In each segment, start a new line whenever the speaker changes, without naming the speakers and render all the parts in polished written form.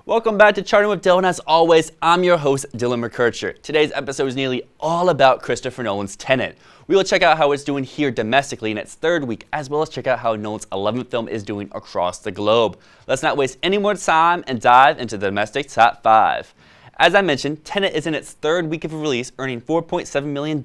Welcome back to Charting with Dylan. As always, I'm your host, Dylan McKercher. Today's episode is nearly all about Christopher Nolan's Tenet. We will check out how it's doing here domestically in its third week, as well as check out how Nolan's 11th film is doing across the globe. Let's not waste any more time and dive into the domestic top 5. As I mentioned, Tenet is in its third week of release, earning $4.7 million,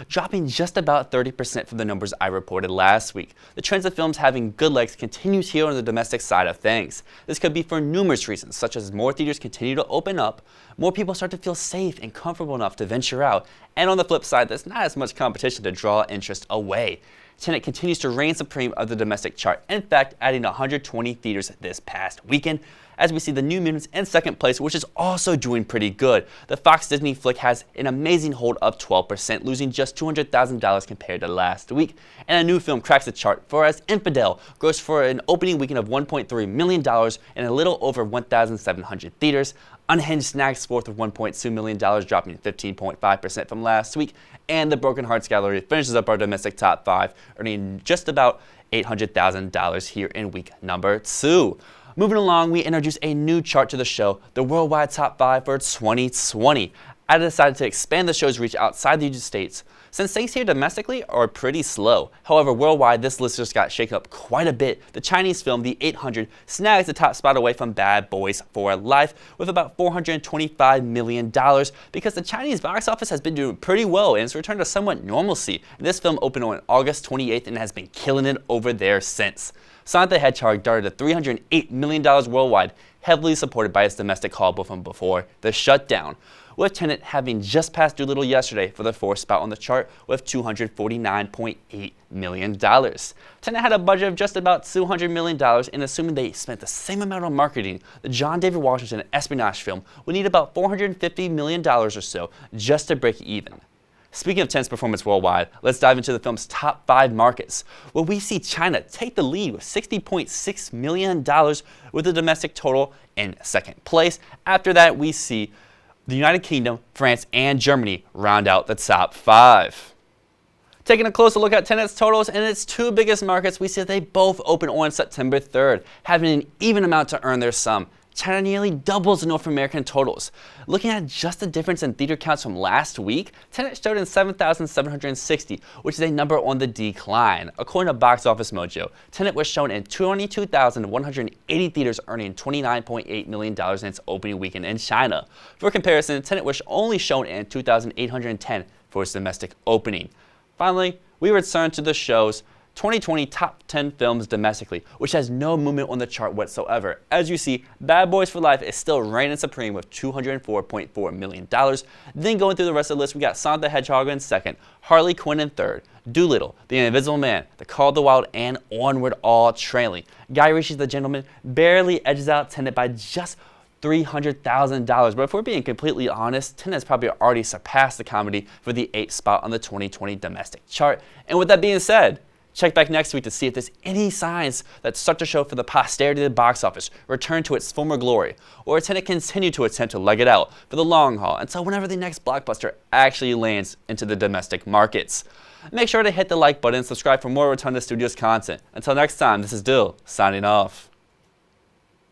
dropping just about 30% from the numbers I reported last week. The trends of films having good legs continues here on the domestic side of things. This could be for numerous reasons, such as more theaters continue to open up, more people start to feel safe and comfortable enough to venture out, and on the flip side, there's not as much competition to draw interest away. Tenet continues to reign supreme of the domestic chart, in fact adding 120 theaters this past weekend, as we see the New Mutants in second place, which is also doing pretty good. The Fox Disney flick has an amazing hold of 12%, losing just $200,000 compared to last week, and a new film cracks the chart for as Infidel grossed for an opening weekend of $1.3 million in a little over 1,700 theaters. Unhinged snags fourth with $1.2 million, dropping 15.5% from last week, and The Broken Hearts Gallery finishes up our domestic top 5, earning just about $800,000 here in week number 2. Moving along, we introduce a new chart to the show, the worldwide top 5 for 2020. I decided to expand the show's reach outside the United States, since things here domestically are pretty slow. However, worldwide, this list just got shaken up quite a bit. The Chinese film, The 800, snags the top spot away from Bad Boys for Life with about $425 million because the Chinese box office has been doing pretty well and it's returned to somewhat normalcy. This film opened on August 28th and has been killing it over there since. Sonic the Hedgehog darted to $308 million worldwide, heavily supported by its domestic haul from before the shutdown, with Tenet having just passed Doolittle yesterday for the fourth spot on the chart with $249.8 million. Tenet had a budget of just about $200 million, and assuming they spent the same amount on marketing, the John David Washington espionage film would need about $450 million or so just to break even. Speaking of Tenet's performance worldwide, let's dive into the film's top 5 markets, where we see China take the lead with $60.6 million with the domestic total in second place. After that, we see the United Kingdom, France, and Germany round out the top 5. Taking a closer look at Tenet's totals in its 2 biggest markets, we see that they both open on September 3rd, having an even amount to earn their sum. China nearly doubles the North American totals. Looking at just the difference in theater counts from last week, Tenet showed in 7,760, which is a number on the decline. According to Box Office Mojo, Tenet was shown in 22,180 theaters, earning $29.8 million in its opening weekend in China. For comparison, Tenet was only shown in 2,810 for its domestic opening. Finally, we return to the show's 2020 top 10 films domestically, which has no movement on the chart whatsoever. As you see, Bad Boys for Life is still reigning supreme with $204.4 million. Then going through the rest of the list, we got Sonic the Hedgehog in second, Harley Quinn in third, Doolittle, The Invisible Man, The Call of the Wild, and Onward all trailing. Guy Ritchie's The Gentleman barely edges out Tenet by just $300,000, but if we're being completely honest, Tenet has probably already surpassed the comedy for the 8th spot on the 2020 domestic chart. And with that being said, check back next week to see if there's any signs that start to show for the posterity of the box office return to its former glory, or Tenet continue to attempt to leg it out for the long haul until whenever the next blockbuster actually lands into the domestic markets. Make sure to hit the like button and subscribe for more Rotunda Studios content. Until next time, this is Dill, signing off.